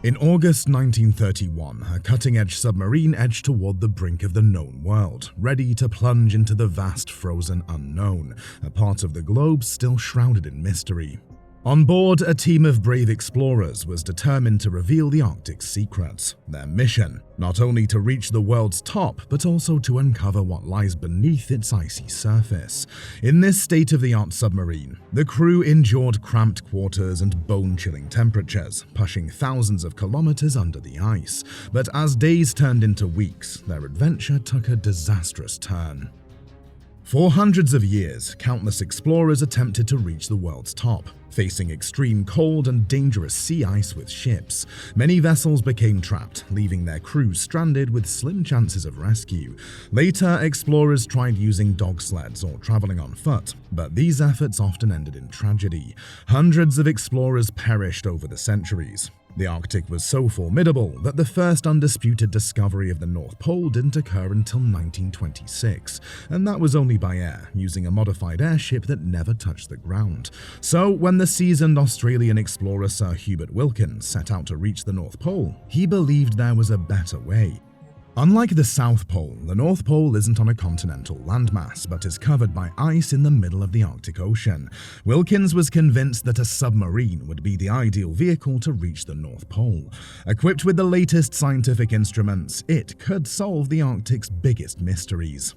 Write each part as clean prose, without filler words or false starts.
In August 1931, a cutting-edge submarine edged toward the brink of the known world, ready to plunge into the vast frozen unknown, a part of the globe still shrouded in mystery. On board, a team of brave explorers was determined to reveal the Arctic's secrets. Their mission, not only to reach the world's top, but also to uncover what lies beneath its icy surface. In this state-of-the-art submarine, the crew endured cramped quarters and bone-chilling temperatures, pushing thousands of kilometers under the ice. But as days turned into weeks, their adventure took a disastrous turn. For hundreds of years, countless explorers attempted to reach the world's top, facing extreme cold and dangerous sea ice with ships. Many vessels became trapped, leaving their crews stranded with slim chances of rescue. Later, explorers tried using dog sleds or traveling on foot, but these efforts often ended in tragedy. Hundreds of explorers perished over the centuries. The Arctic was so formidable that the first undisputed discovery of the North Pole didn't occur until 1926, and that was only by air, using a modified airship that never touched the ground. So, when the seasoned Australian explorer Sir Hubert Wilkins set out to reach the North Pole, he believed there was a better way. Unlike the South Pole, the North Pole isn't on a continental landmass, but is covered by ice in the middle of the Arctic Ocean. Wilkins was convinced that a submarine would be the ideal vehicle to reach the North Pole. Equipped with the latest scientific instruments, it could solve the Arctic's biggest mysteries.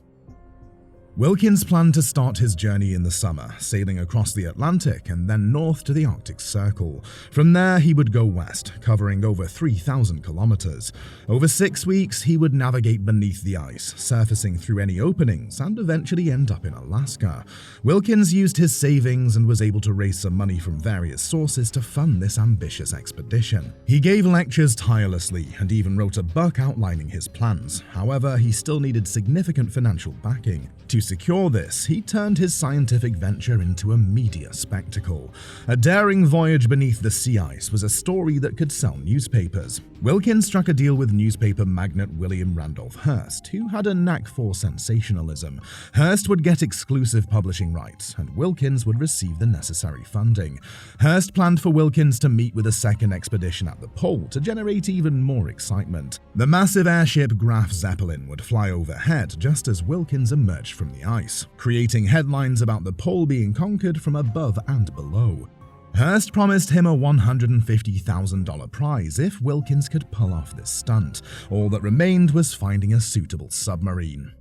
Wilkins planned to start his journey in the summer, sailing across the Atlantic and then north to the Arctic Circle. From there, he would go west, covering over 3,000 kilometers. Over 6 weeks, he would navigate beneath the ice, surfacing through any openings, and eventually end up in Alaska. Wilkins used his savings and was able to raise some money from various sources to fund this ambitious expedition. He gave lectures tirelessly and even wrote a book outlining his plans. However, he still needed significant financial backing. To secure this, he turned his scientific venture into a media spectacle. A daring voyage beneath the sea ice was a story that could sell newspapers. Wilkins struck a deal with newspaper magnate William Randolph Hearst, who had a knack for sensationalism. Hearst would get exclusive publishing rights, and Wilkins would receive the necessary funding. Hearst planned for Wilkins to meet with a second expedition at the pole to generate even more excitement. The massive airship Graf Zeppelin would fly overhead just as Wilkins emerged from the ice, creating headlines about the pole being conquered from above and below. Hearst promised him a $150,000 prize if Wilkins could pull off this stunt. All that remained was finding a suitable submarine.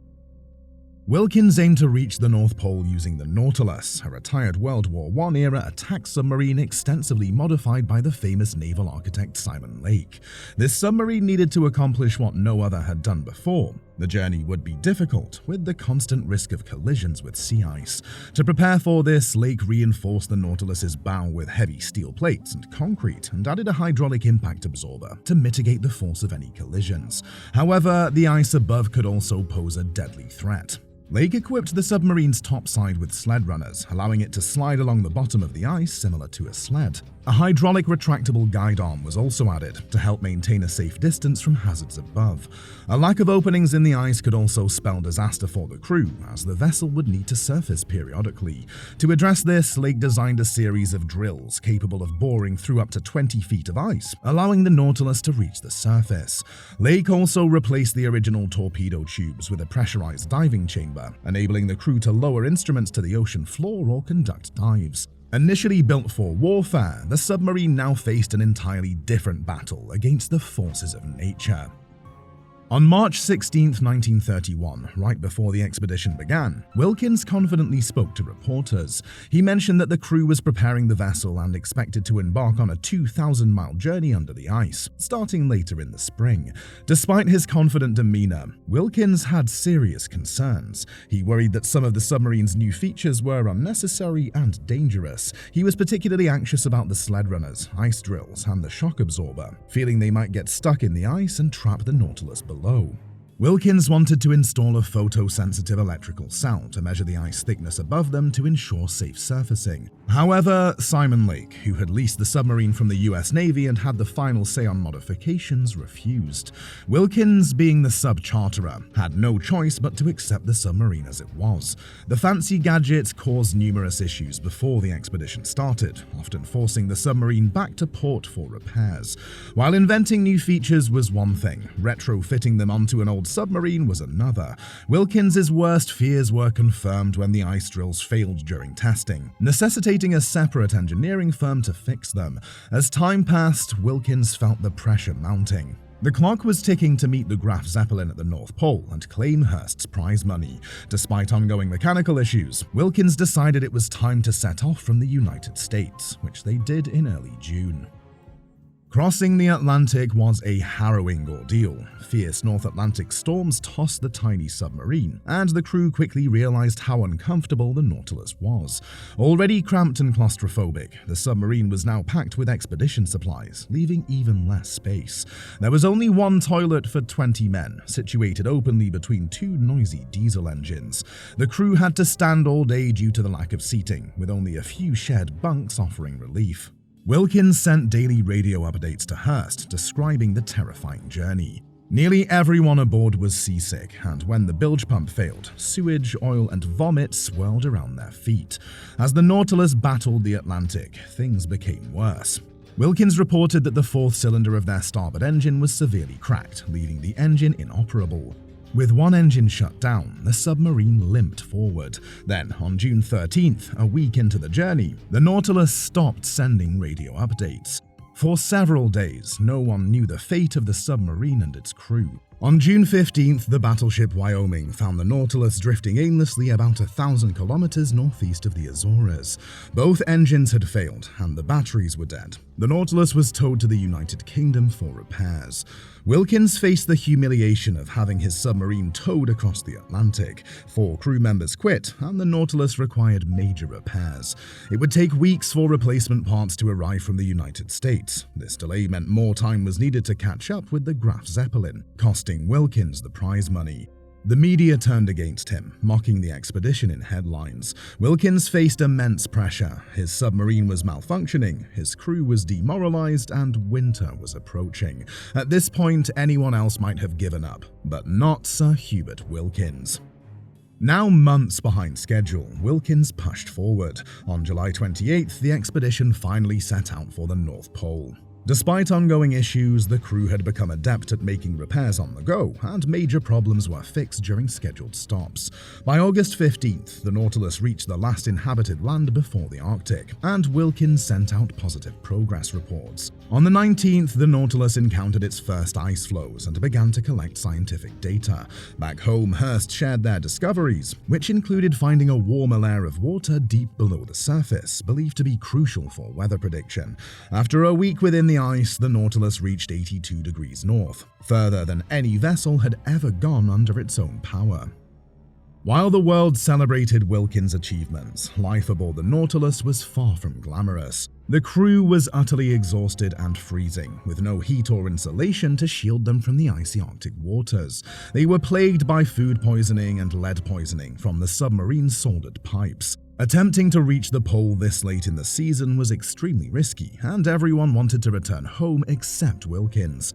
Wilkins aimed to reach the North Pole using the Nautilus, a retired World War I-era attack submarine extensively modified by the famous naval architect Simon Lake. This submarine needed to accomplish what no other had done before. The journey would be difficult, with the constant risk of collisions with sea ice. To prepare for this, Lake reinforced the Nautilus's bow with heavy steel plates and concrete and added a hydraulic impact absorber to mitigate the force of any collisions. However, the ice above could also pose a deadly threat. Lake equipped the submarine's topside with sled runners, allowing it to slide along the bottom of the ice similar to a sled. A hydraulic retractable guide arm was also added to help maintain a safe distance from hazards above. A lack of openings in the ice could also spell disaster for the crew, as the vessel would need to surface periodically. To address this, Lake designed a series of drills capable of boring through up to 20 feet of ice, allowing the Nautilus to reach the surface. Lake also replaced the original torpedo tubes with a pressurized diving chamber, enabling the crew to lower instruments to the ocean floor or conduct dives. Initially built for warfare, the submarine now faced an entirely different battle against the forces of nature. On March 16, 1931, right before the expedition began, Wilkins confidently spoke to reporters. He mentioned that the crew was preparing the vessel and expected to embark on a 2,000-mile journey under the ice, starting later in the spring. Despite his confident demeanor, Wilkins had serious concerns. He worried that some of the submarine's new features were unnecessary and dangerous. He was particularly anxious about the sled runners, ice drills, and the shock absorber, feeling they might get stuck in the ice and trap the Nautilus below. Wilkins wanted to install a photosensitive electrical cell to measure the ice thickness above them to ensure safe surfacing. However, Simon Lake, who had leased the submarine from the US Navy and had the final say on modifications, refused. Wilkins, being the sub-charterer, had no choice but to accept the submarine as it was. The fancy gadget caused numerous issues before the expedition started, often forcing the submarine back to port for repairs. While inventing new features was one thing, retrofitting them onto an old submarine was another. Wilkins's worst fears were confirmed when the ice drills failed during testing, necessitating a separate engineering firm to fix them. As time passed, Wilkins felt the pressure mounting. The clock was ticking to meet the Graf Zeppelin at the North Pole and claim Hearst's prize money. Despite ongoing mechanical issues, Wilkins decided it was time to set off from the United States, which they did in early June. Crossing the Atlantic was a harrowing ordeal. Fierce North Atlantic storms tossed the tiny submarine, and the crew quickly realized how uncomfortable the Nautilus was. Already cramped and claustrophobic, the submarine was now packed with expedition supplies, leaving even less space. There was only one toilet for 20 men, situated openly between two noisy diesel engines. The crew had to stand all day due to the lack of seating, with only a few shared bunks offering relief. Wilkins sent daily radio updates to Hearst, describing the terrifying journey. Nearly everyone aboard was seasick, and when the bilge pump failed, sewage, oil, and vomit swirled around their feet. As the Nautilus battled the Atlantic, things became worse. Wilkins reported that the fourth cylinder of their starboard engine was severely cracked, leaving the engine inoperable. With one engine shut down, the submarine limped forward. Then, on June 13th, a week into the journey, the Nautilus stopped sending radio updates. For several days, no one knew the fate of the submarine and its crew. On June 15th, the battleship Wyoming found the Nautilus drifting aimlessly about 1,000 kilometers northeast of the Azores. Both engines had failed, and the batteries were dead. The Nautilus was towed to the United Kingdom for repairs. Wilkins faced the humiliation of having his submarine towed across the Atlantic. 4 crew members quit, and the Nautilus required major repairs. It would take weeks for replacement parts to arrive from the United States. This delay meant more time was needed to catch up with the Graf Zeppelin, costing Wilkins the prize money. The media turned against him, mocking the expedition in headlines. Wilkins faced immense pressure. His submarine was malfunctioning, his crew was demoralized, and winter was approaching. At this point, anyone else might have given up, but not Sir Hubert Wilkins. Now months behind schedule, Wilkins pushed forward. On July 28th, the expedition finally set out for the North Pole. Despite ongoing issues, the crew had become adept at making repairs on the go, and major problems were fixed during scheduled stops. By August 15th, the Nautilus reached the last inhabited land before the Arctic, and Wilkins sent out positive progress reports. On the 19th, the Nautilus encountered its first ice floes and began to collect scientific data. Back home, Hearst shared their discoveries, which included finding a warmer layer of water deep below the surface, believed to be crucial for weather prediction. After a week within the ice, the Nautilus reached 82 degrees north, further than any vessel had ever gone under its own power. While the world celebrated Wilkins' achievements, life aboard the Nautilus was far from glamorous. The crew was utterly exhausted and freezing, with no heat or insulation to shield them from the icy Arctic waters. They were plagued by food poisoning and lead poisoning from the submarine's soldered pipes. Attempting to reach the pole this late in the season was extremely risky, and everyone wanted to return home except Wilkins.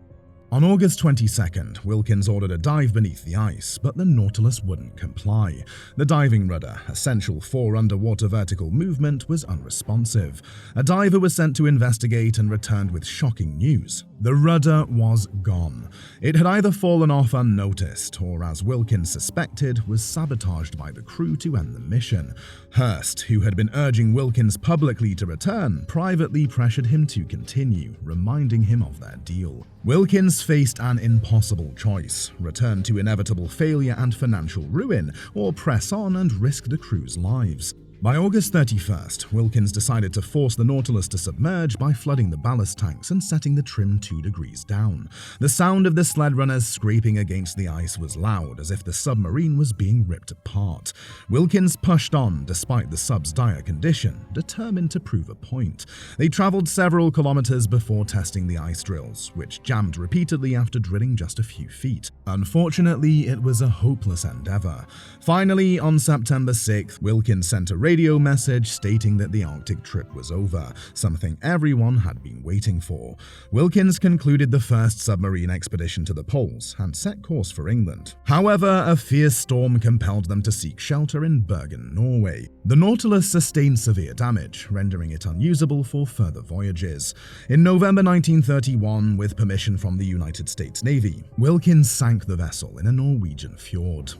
On August 22nd, Wilkins ordered a dive beneath the ice, but the Nautilus wouldn't comply. The diving rudder, essential for underwater vertical movement, was unresponsive. A diver was sent to investigate and returned with shocking news. The rudder was gone. It had either fallen off unnoticed, or as Wilkins suspected, was sabotaged by the crew to end the mission. Hearst, who had been urging Wilkins publicly to return, privately pressured him to continue, reminding him of their deal. Wilkins faced an impossible choice: return to inevitable failure and financial ruin, or press on and risk the crew's lives. By August 31st, Wilkins decided to force the Nautilus to submerge by flooding the ballast tanks and setting the trim 2 degrees down. The sound of the sled runners scraping against the ice was loud, as if the submarine was being ripped apart. Wilkins pushed on despite the sub's dire condition, determined to prove a point. They traveled several kilometers before testing the ice drills, which jammed repeatedly after drilling just a few feet. Unfortunately, it was a hopeless endeavor. Finally, on September 6th, Wilkins sent a radio message stating that the Arctic trip was over, something everyone had been waiting for. Wilkins concluded the first submarine expedition to the poles and set course for England. However, a fierce storm compelled them to seek shelter in Bergen, Norway. The Nautilus sustained severe damage, rendering it unusable for further voyages. In November 1931, with permission from the United States Navy, Wilkins sank the vessel in a Norwegian fjord.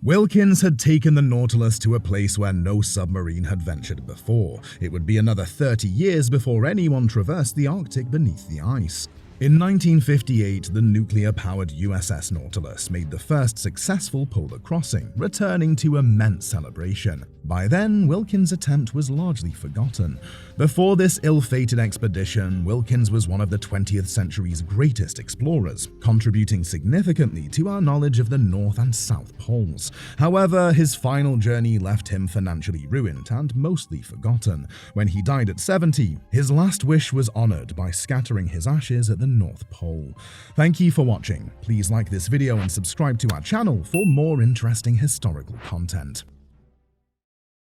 Wilkins had taken the Nautilus to a place where no submarine had ventured before. It would be another 30 years before anyone traversed the Arctic beneath the ice. In 1958, the nuclear-powered USS Nautilus made the first successful polar crossing, returning to immense celebration. By then, Wilkins' attempt was largely forgotten. Before this ill-fated expedition, Wilkins was one of the 20th century's greatest explorers, contributing significantly to our knowledge of the North and South Poles. However, his final journey left him financially ruined and mostly forgotten. When he died at 70, his last wish was honored by scattering his ashes at the North Pole. Thank you for watching. Please like this video and subscribe to our channel for more interesting historical content.